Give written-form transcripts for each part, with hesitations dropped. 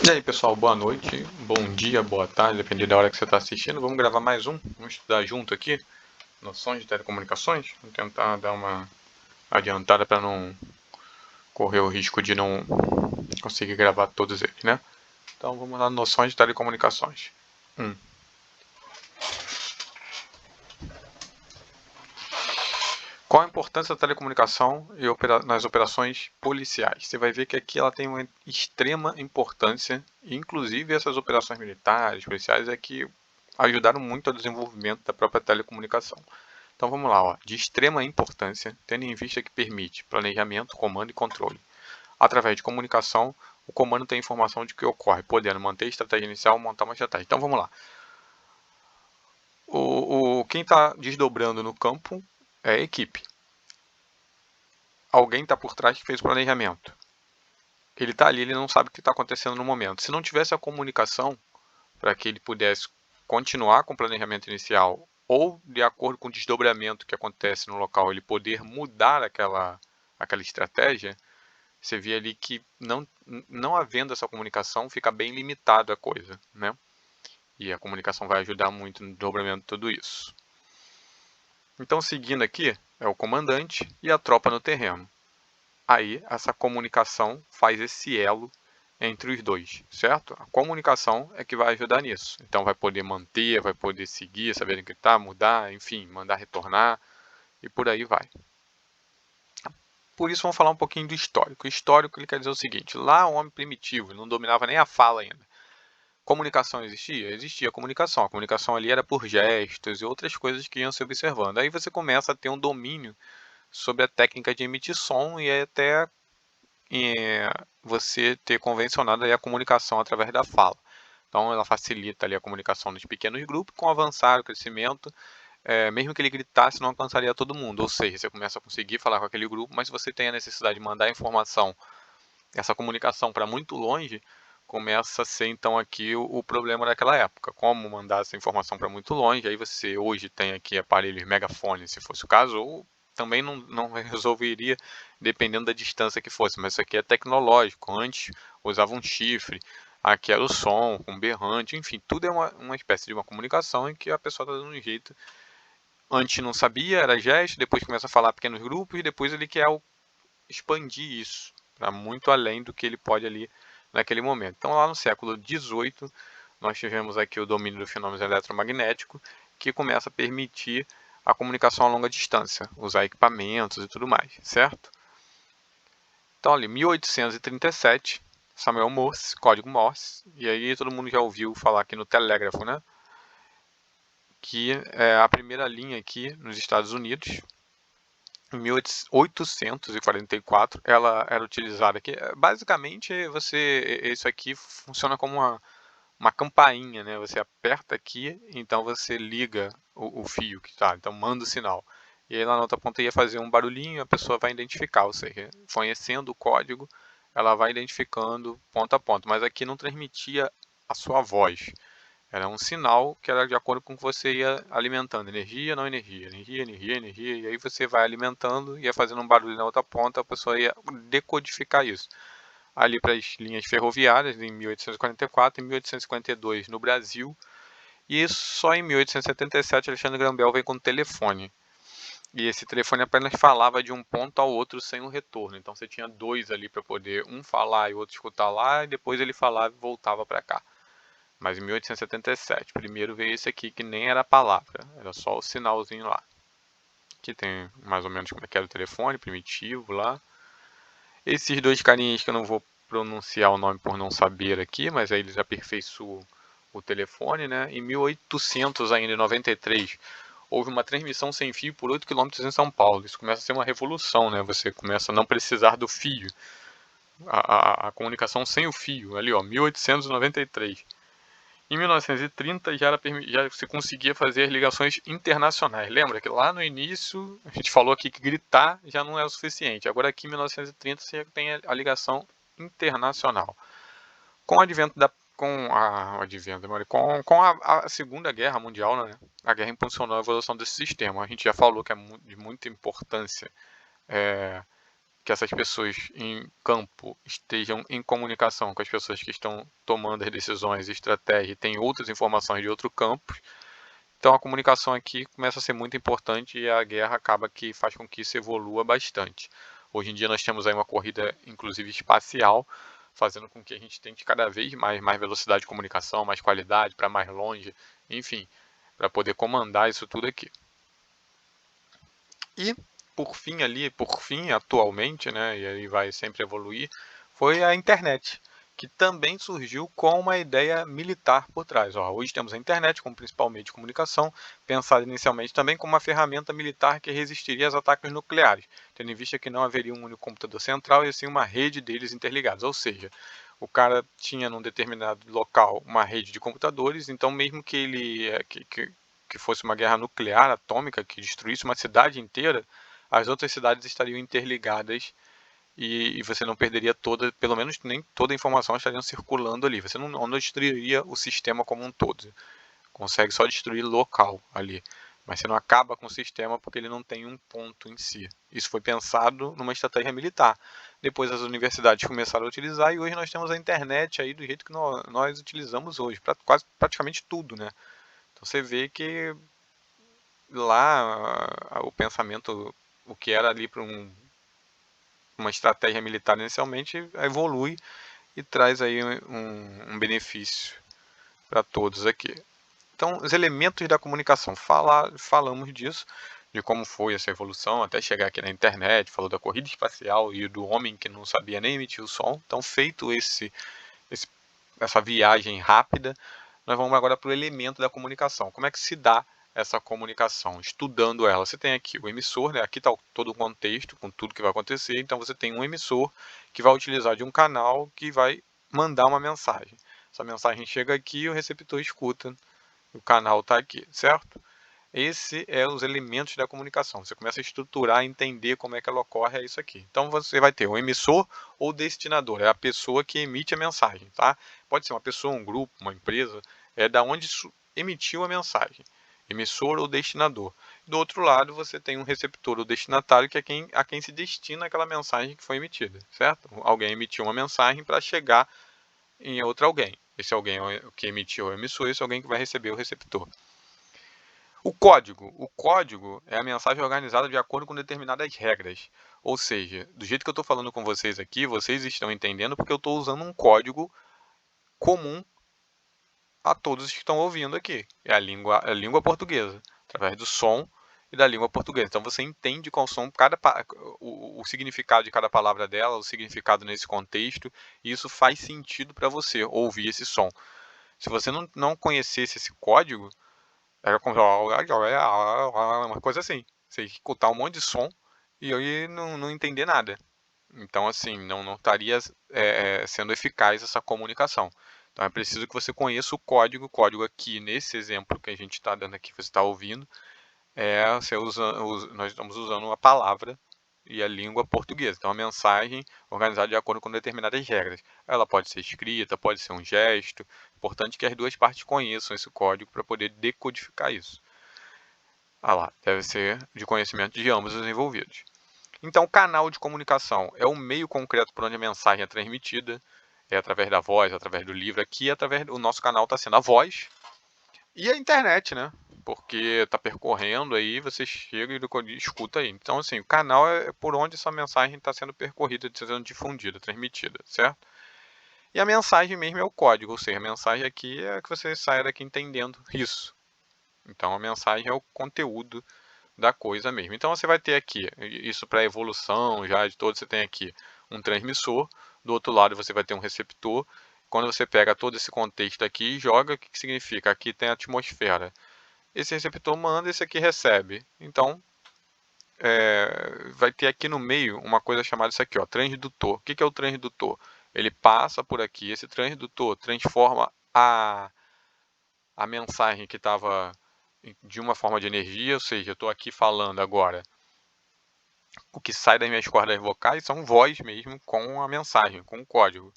E aí pessoal, boa noite, bom dia, boa tarde, dependendo da hora que você está assistindo. Vamos gravar mais um, vamos estudar junto aqui, noções de telecomunicações. Vamos tentar dar uma adiantada para não correr o risco de não conseguir gravar todos eles, né? Então vamos lá, noções de telecomunicações. 1. Qual a importância da telecomunicação nas operações policiais? Você vai ver que aqui ela tem uma extrema importância, inclusive essas operações militares, policiais, é que ajudaram muito ao desenvolvimento da própria telecomunicação. Então vamos lá, ó. De extrema importância, tendo em vista que permite planejamento, comando e controle. Através de comunicação, o comando tem informação de que ocorre, podendo manter a estratégia inicial ou montar uma estratégia. Então vamos lá. Quem está desdobrando no campo é a equipe. Alguém está por trás que fez o planejamento. Ele está ali, ele não sabe o que está acontecendo no momento. Se não tivesse a comunicação para que ele pudesse continuar com o planejamento inicial ou, de acordo com o desdobramento que acontece no local, ele poder mudar aquela estratégia, você vê ali que não havendo essa comunicação, fica bem limitado a coisa, né? E a comunicação vai ajudar muito no desdobramento de tudo isso. Então, seguindo aqui, é o comandante e a tropa no terreno. Aí essa comunicação faz esse elo entre os dois, certo? A comunicação é que vai ajudar nisso. Então vai poder manter, vai poder seguir, saber o que está, mudar, enfim, mandar retornar e por aí vai. Por isso vamos falar um pouquinho do histórico. O histórico ele quer dizer o seguinte: lá o homem primitivo não dominava nem a fala ainda. Comunicação existia? Existia comunicação. A comunicação ali era por gestos e outras coisas que iam se observando. Aí você começa a ter um domínio sobre a técnica de emitir som e até você ter convencionado a comunicação através da fala. Então ela facilita ali a comunicação nos pequenos grupos, com o avançar, o crescimento, mesmo que ele gritasse, não alcançaria todo mundo. Ou seja, você começa a conseguir falar com aquele grupo, mas se você tem a necessidade de mandar informação, essa comunicação para muito longe, começa a ser então aqui o problema daquela época. Como mandar essa informação para muito longe, aí você hoje tem aqui aparelhos megafone, se fosse o caso, ou também não resolveria dependendo da distância que fosse, mas isso aqui é tecnológico. Antes usava um chifre, aqui era o som, com berrante, enfim, tudo é uma espécie de uma comunicação em que a pessoa está dando um jeito. Antes não sabia, era gesto, depois começa a falar pequenos grupos e depois ele quer expandir isso para muito além do que ele pode ali naquele momento. Então lá no século XVIII nós tivemos aqui o domínio do fenômeno eletromagnético que começa a permitir a comunicação a longa distância, usar equipamentos e tudo mais, certo? Então ali 1837, Samuel Morse, código Morse, e aí todo mundo já ouviu falar aqui no telégrafo, né? Que é a primeira linha aqui nos Estados Unidos. Em 1844 ela era utilizada aqui. Basicamente, isso aqui funciona como uma campainha, né? Você aperta aqui, então você liga o fio que está, então manda o sinal. E aí lá na outra ponta ia fazer um barulhinho, a pessoa vai identificar, ou seja, conhecendo o código, ela vai identificando ponto a ponto. Mas aqui não transmitia a sua voz. Era um sinal que era de acordo com o que você ia alimentando. Energia, não energia. Energia, energia, energia. E aí você vai alimentando, ia fazendo um barulho na outra ponta, a pessoa ia decodificar isso. Ali para as linhas ferroviárias, em 1844 e 1852 no Brasil. E só em 1877 Alexandre Graham Bell veio com o telefone. E esse telefone apenas falava de um ponto ao outro sem um retorno. Então você tinha dois ali para poder um falar e o outro escutar lá, e depois ele falava e voltava para cá. Mas em 1877, primeiro veio esse aqui que nem era a palavra, era só o sinalzinho lá. Aqui tem mais ou menos como é que era o telefone, primitivo lá. Esses dois carinhas que eu não vou pronunciar o nome por não saber aqui, mas aí eles aperfeiçoam o telefone, né? Em 1800 ainda, em 93, houve uma transmissão sem fio por 8 km em São Paulo. Isso começa a ser uma revolução, né? Você começa a não precisar do fio. A comunicação sem o fio, ali ó, 1893. Em 1930 já se conseguia fazer ligações internacionais. Lembra que lá no início a gente falou aqui que gritar já não é o suficiente. Agora aqui em 1930 você tem a ligação internacional. Com o advento a Segunda Guerra Mundial, né, a guerra impulsionou a evolução desse sistema. A gente já falou que é de muita importância que essas pessoas em campo estejam em comunicação com as pessoas que estão tomando as decisões, estratégia, e tem outras informações de outro campo. Então a comunicação aqui começa a ser muito importante e a guerra acaba que faz com que isso evolua bastante. Hoje em dia nós temos aí uma corrida, inclusive espacial, fazendo com que a gente tente cada vez mais velocidade de comunicação, mais qualidade, para mais longe, enfim, para poder comandar isso tudo aqui. E por fim, atualmente, né, e aí vai sempre evoluir, foi a internet, que também surgiu com uma ideia militar por trás. Hoje temos a internet como principal meio de comunicação, pensada inicialmente também como uma ferramenta militar que resistiria aos ataques nucleares, tendo em vista que não haveria um único computador central e sim uma rede deles interligados, ou seja, o cara tinha num determinado local uma rede de computadores, então mesmo que ele que fosse uma guerra nuclear, atômica, que destruísse uma cidade inteira, as outras cidades estariam interligadas e você não perderia pelo menos nem toda a informação estaria circulando ali. Você não destruiria o sistema como um todo. Consegue só destruir local ali. Mas você não acaba com o sistema porque ele não tem um ponto em si. Isso foi pensado numa estratégia militar. Depois as universidades começaram a utilizar e hoje nós temos a internet aí do jeito que nós utilizamos hoje. Quase praticamente tudo, né? Então você vê que lá o pensamento, o que era ali para uma estratégia militar inicialmente, evolui e traz aí um benefício para todos aqui. Então, os elementos da comunicação, falamos disso, de como foi essa evolução até chegar aqui na internet, falou da corrida espacial e do homem que não sabia nem emitir o som. Então, feito essa viagem rápida, nós vamos agora para o elemento da comunicação. Como é que se dá essa comunicação? Estudando ela. Você tem aqui o emissor, né? Aqui está todo o contexto, com tudo que vai acontecer. Então você tem um emissor que vai utilizar de um canal que vai mandar uma mensagem. Essa mensagem chega aqui e o receptor escuta. O canal está aqui, certo? Esse é os elementos da comunicação. Você começa a estruturar, a entender como é que ela ocorre, é isso aqui. Então você vai ter o emissor ou destinador, é a pessoa que emite a mensagem, tá? Pode ser uma pessoa, um grupo, uma empresa, é da onde emitiu a mensagem, emissor ou destinador. Do outro lado você tem um receptor ou destinatário, que é a quem se destina aquela mensagem que foi emitida, certo? Alguém emitiu uma mensagem para chegar em outro alguém. Esse alguém que emitiu é o emissor, esse alguém que vai receber o receptor. O código é a mensagem organizada de acordo com determinadas regras. Ou seja, do jeito que eu estou falando com vocês aqui, vocês estão entendendo porque eu estou usando um código comum a todos que estão ouvindo aqui. É a língua portuguesa, através do som e da língua portuguesa. Então você entende qual são o significado de cada palavra dela, o significado nesse contexto, e isso faz sentido para você ouvir esse som. Se você não conhecesse esse código, era como uma coisa assim. Você escutar um monte de som e aí não entender nada. Então, assim, não estaria sendo eficaz essa comunicação. Então, é preciso que você conheça o código. O código aqui, nesse exemplo que a gente está dando aqui, você está ouvindo, nós estamos usando uma palavra e a língua portuguesa. Então, a mensagem organizada de acordo com determinadas regras. Ela pode ser escrita, pode ser um gesto. Importante que as duas partes conheçam esse código para poder decodificar isso. Deve ser de conhecimento de ambos os envolvidos. Então, o canal de comunicação é o meio concreto por onde a mensagem é transmitida. É através da voz, através do livro. Aqui, através do nosso canal, está sendo a voz e a internet, né? Porque está percorrendo aí, você chega e escuta aí. Então, assim, o canal é por onde essa mensagem está sendo percorrida, sendo difundida, transmitida, certo? E a mensagem mesmo é o código, ou seja, a mensagem aqui é que você saia daqui entendendo isso. Então, a mensagem é o conteúdo da coisa mesmo. Então, você vai ter aqui, isso para a evolução já de todo, você tem aqui um transmissor, do outro lado você vai ter um receptor. Quando você pega todo esse contexto aqui e joga, o que significa? Aqui tem a atmosfera. Esse receptor manda, esse aqui recebe. Então, vai ter aqui no meio uma coisa chamada isso aqui, ó, transdutor. O que é o transdutor? Ele passa por aqui, esse transdutor transforma a mensagem que estava de uma forma de energia, ou seja, eu estou aqui falando agora, o que sai das minhas cordas vocais são voz mesmo com a mensagem, com o código.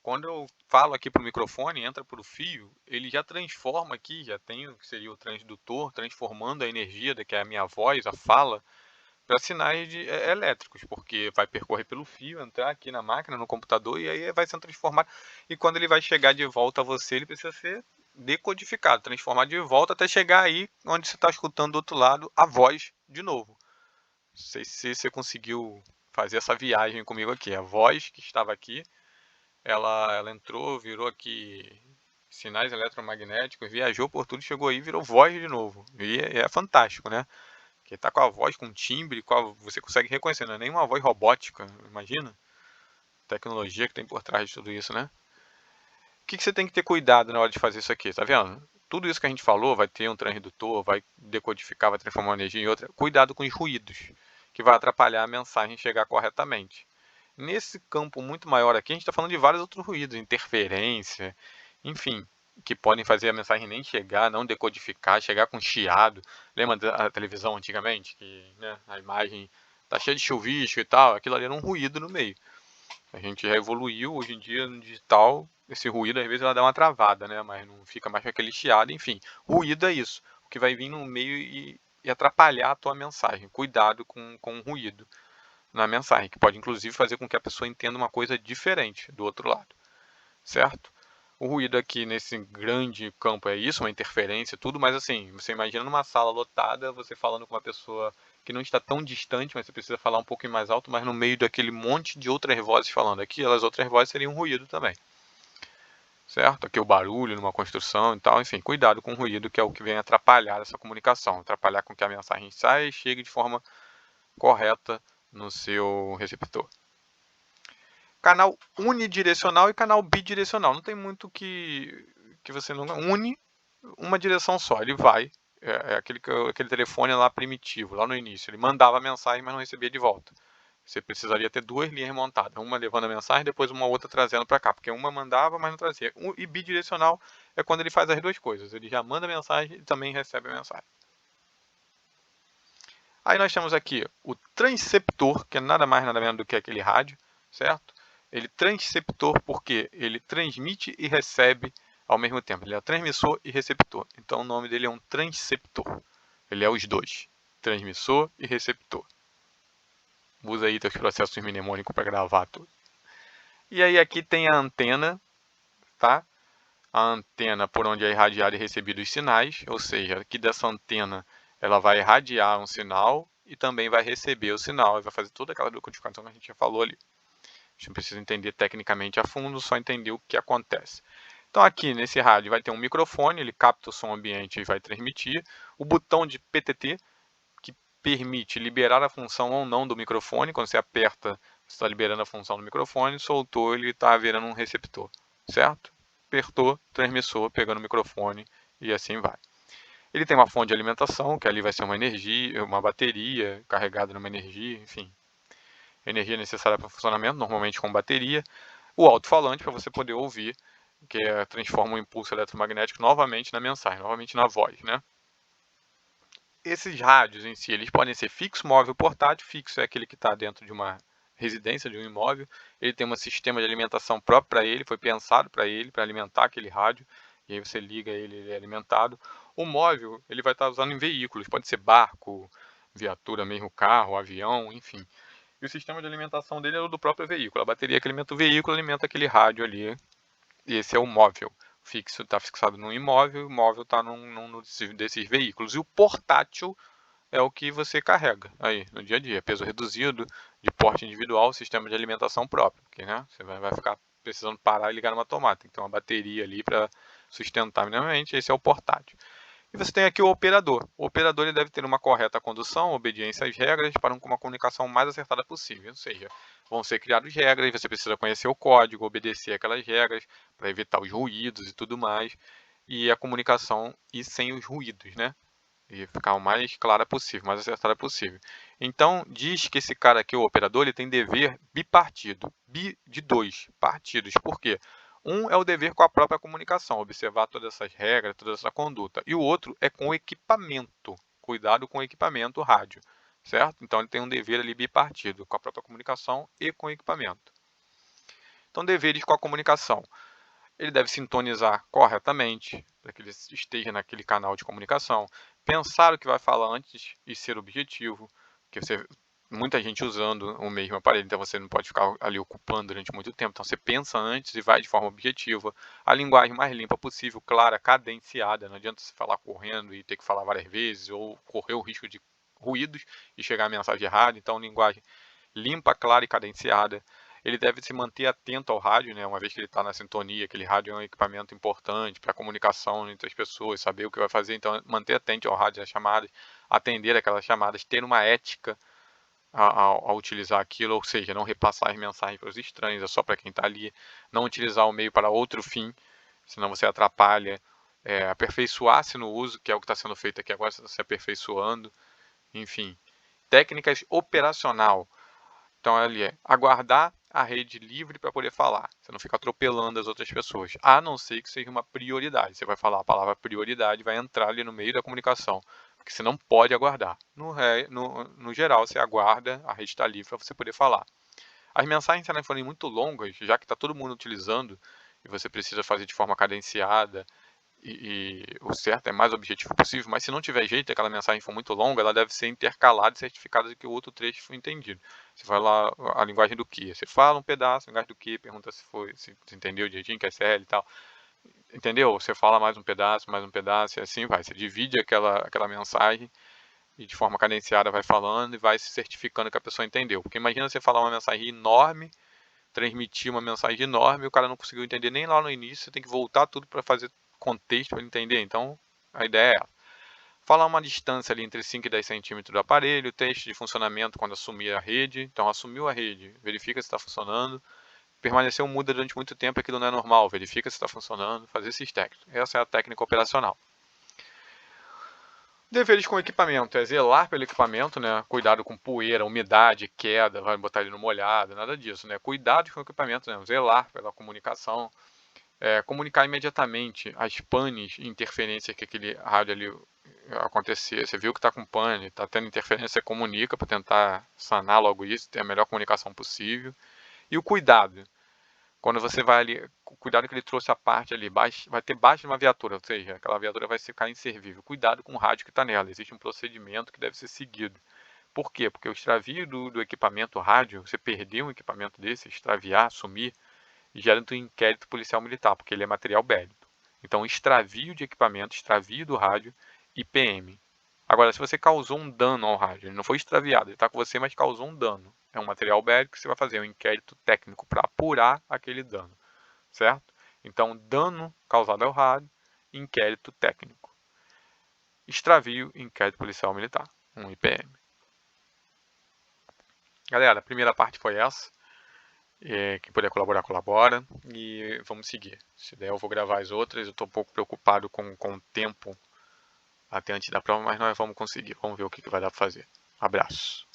Quando eu falo aqui para o microfone, entra para o fio, ele já transforma aqui, já tem o que seria o transdutor, transformando a energia, que é a minha voz, a fala, para sinais elétricos, porque vai percorrer pelo fio, entrar aqui na máquina, no computador, e aí vai sendo transformado. E quando ele vai chegar de volta a você, ele precisa ser decodificado, transformado de volta até chegar aí onde você está escutando do outro lado a voz de novo. Não sei se você conseguiu fazer essa viagem comigo aqui. A voz que estava aqui, ela entrou, virou aqui sinais eletromagnéticos, viajou por tudo, chegou aí e virou voz de novo. E é fantástico, né? Porque tá com a voz, com timbre, você consegue reconhecer, não é nem uma voz robótica, imagina? Tecnologia que tem por trás de tudo isso, né? O que você tem que ter cuidado na hora de fazer isso aqui, tá vendo? Tudo isso que a gente falou, vai ter um transdutor, vai decodificar, vai transformar uma energia em outra. Cuidado com os ruídos, que vai atrapalhar a mensagem chegar corretamente. Nesse campo muito maior aqui, a gente está falando de vários outros ruídos, interferência, enfim, que podem fazer a mensagem nem chegar, não decodificar, chegar com chiado. Lembra da televisão antigamente, que né, a imagem tá cheia de chuvisco e tal? Aquilo ali era um ruído no meio. A gente já evoluiu, hoje em dia no digital, esse ruído às vezes ela dá uma travada, né? Mas não fica mais com aquele chiado, enfim. Ruído é isso, o que vai vir no meio e atrapalhar a tua mensagem. Cuidado com o ruído na mensagem, que pode inclusive fazer com que a pessoa entenda uma coisa diferente do outro lado, certo? O ruído aqui nesse grande campo é isso, uma interferência, tudo, mas assim, você imagina numa sala lotada, você falando com uma pessoa que não está tão distante, mas você precisa falar um pouquinho mais alto, mas no meio daquele monte de outras vozes falando. Aqui, as outras vozes seriam ruído também, certo? Aqui o barulho numa construção e tal, enfim, cuidado com o ruído, que é o que vem atrapalhar essa comunicação, atrapalhar com que a mensagem saia e chegue de forma correta no seu receptor. Canal unidirecional e canal bidirecional. Não tem muito que você não une uma direção só. Ele vai. É aquele telefone lá primitivo, lá no início. Ele mandava a mensagem, mas não recebia de volta. Você precisaria ter duas linhas montadas. Uma levando a mensagem, depois uma outra trazendo para cá. Porque uma mandava, mas não trazia. E bidirecional é quando ele faz as duas coisas. Ele já manda a mensagem e também recebe a mensagem. Aí nós temos aqui o transceptor, que é nada mais nada menos do que aquele rádio, certo? Ele transceptor porque ele transmite e recebe ao mesmo tempo. Ele é transmissor e receptor. Então o nome dele é um transceptor. Ele é os dois, transmissor e receptor. Usa aí teus processos mnemônicos para gravar tudo. E aí aqui tem a antena, tá? A antena por onde é irradiado e recebido os sinais, ou seja, aqui dessa antena ela vai irradiar um sinal e também vai receber o sinal, e vai fazer toda aquela decodificação que a gente já falou ali. A gente não precisa entender tecnicamente a fundo, só entender o que acontece. Então aqui nesse rádio vai ter um microfone, ele capta o som ambiente e vai transmitir. O botão de PTT, que permite liberar a função ou não do microfone. Quando você aperta, você está liberando a função do microfone, soltou, ele está virando um receptor, certo? Apertou, transmissor, pegando o microfone e assim vai. Ele tem uma fonte de alimentação, que ali vai ser uma energia, uma bateria carregada numa energia, enfim. Energia necessária para o funcionamento, normalmente com bateria. O alto-falante, para você poder ouvir, que transforma o impulso eletromagnético novamente na mensagem, novamente na voz, né? Esses rádios em si, eles podem ser fixo, móvel, portátil. Fixo é aquele que está dentro de uma residência, de um imóvel. Ele tem um sistema de alimentação próprio para ele, foi pensado para ele, para alimentar aquele rádio. E aí você liga ele, ele é alimentado. O móvel, ele vai estar usando em veículos, pode ser barco, viatura mesmo, carro, avião, enfim. E o sistema de alimentação dele é o do próprio veículo. A bateria que alimenta o veículo alimenta aquele rádio ali. E esse é o móvel. Fixo está fixado num imóvel, o móvel está num desses veículos. E o portátil é o que você carrega aí no dia a dia. Peso reduzido, de porte individual, sistema de alimentação próprio. Porque, né, você vai ficar precisando parar e ligar numa tomada. Tem que ter uma bateria ali para sustentar minimamente. Esse é o portátil. E você tem aqui o operador. O operador ele deve ter uma correta condução, obediência às regras para uma comunicação mais acertada possível. Ou seja, vão ser criadas regras, você precisa conhecer o código, obedecer aquelas regras para evitar os ruídos e tudo mais. E a comunicação ir sem os ruídos, né? E ficar o mais clara possível, mais acertada possível. Então, diz que esse cara aqui, o operador, ele tem dever bipartido. Bi de dois partidos. Por quê? Um é o dever com a própria comunicação, observar todas essas regras, toda essa conduta. E o outro é com o equipamento, cuidado com o equipamento rádio, certo? Então ele tem um dever ali bipartido, com a própria comunicação e com o equipamento. Então, deveres com a comunicação. Ele deve sintonizar corretamente, para que ele esteja naquele canal de comunicação, pensar o que vai falar antes e ser objetivo, que muita gente usando o mesmo aparelho, então você não pode ficar ali ocupando durante muito tempo. Então você pensa antes e vai de forma objetiva. A linguagem mais limpa possível, clara, cadenciada. Não adianta você falar correndo e ter que falar várias vezes ou correr o risco de ruídos e chegar a mensagem errada. Então, linguagem limpa, clara e cadenciada. Ele deve se manter atento ao rádio, né? Uma vez que ele está na sintonia, aquele rádio é um equipamento importante para a comunicação entre as pessoas, saber o que vai fazer. Então, manter atento ao rádio das chamadas, atender aquelas chamadas, ter uma ética a utilizar aquilo, ou seja, não repassar as mensagens para os estranhos, é só para quem está ali, não utilizar o meio para outro fim, senão você atrapalha, aperfeiçoar-se no uso, que é o que está sendo feito aqui agora, você está se aperfeiçoando, enfim. Técnicas operacional, então ali aguardar a rede livre para poder falar, você não fica atropelando as outras pessoas, a não ser que seja uma prioridade, você vai falar a palavra prioridade, vai entrar ali no meio da comunicação, porque você não pode aguardar. No geral, você aguarda, a rede está livre para você poder falar. As mensagens, se elas forem muito longas, já que está todo mundo utilizando, e você precisa fazer de forma cadenciada, e o certo é mais objetivo possível, mas se não tiver jeito, aquela mensagem for muito longa, ela deve ser intercalada e certificada de que o outro trecho foi entendido. Você vai lá, a linguagem do que? Você fala um pedaço, a linguagem do que, pergunta se entendeu direitinho, que é SL e tal. Entendeu? Você fala mais um pedaço, e assim vai. Você divide aquela mensagem e de forma cadenciada vai falando e vai se certificando que a pessoa entendeu. Porque imagina você falar uma mensagem enorme, transmitir uma mensagem enorme e o cara não conseguiu entender nem lá no início, você tem que voltar tudo para fazer contexto para ele entender. Então, a ideia é essa. Falar uma distância ali entre 5 e 10 centímetros do aparelho, teste de funcionamento quando assumir a rede. Então, assumiu a rede, verifica se está funcionando. Permaneceu muda durante muito tempo, aquilo não é normal, verifica se está funcionando, fazer esses técnicos. Essa é a técnica operacional. Deveres com o equipamento é zelar pelo equipamento, né? Cuidado com poeira, umidade, queda, vai botar ele no molhado, nada disso, né? Cuidado com o equipamento, né? Zelar pela comunicação, comunicar imediatamente as panes e interferências que aquele rádio ali acontecer. Você viu que está com pane, está tendo interferência, você comunica para tentar sanar logo isso, ter a melhor comunicação possível. E o cuidado. Quando você vai ali, cuidado que ele trouxe a parte ali, vai ter baixo de uma viatura, ou seja, aquela viatura vai ficar inservível. Cuidado com o rádio que está nela, existe um procedimento que deve ser seguido. Por quê? Porque o extravio do equipamento rádio, você perder um equipamento desse, extraviar, sumir, gera um inquérito policial militar, porque ele é material bélico. Então, extravio de equipamento, extravio do rádio, IPM. Agora, se você causou um dano ao rádio, ele não foi extraviado, ele está com você, mas causou um dano. É um material bélico que você vai fazer um inquérito técnico para apurar aquele dano, certo? Então, dano causado ao rádio, inquérito técnico. Extravio, inquérito policial militar, um IPM. Galera, a primeira parte foi essa. Quem puder colaborar, colabora. E vamos seguir. Se der, eu vou gravar as outras. Eu estou um pouco preocupado com o tempo até antes da prova, mas nós vamos conseguir. Vamos ver o que vai dar para fazer. Abraço.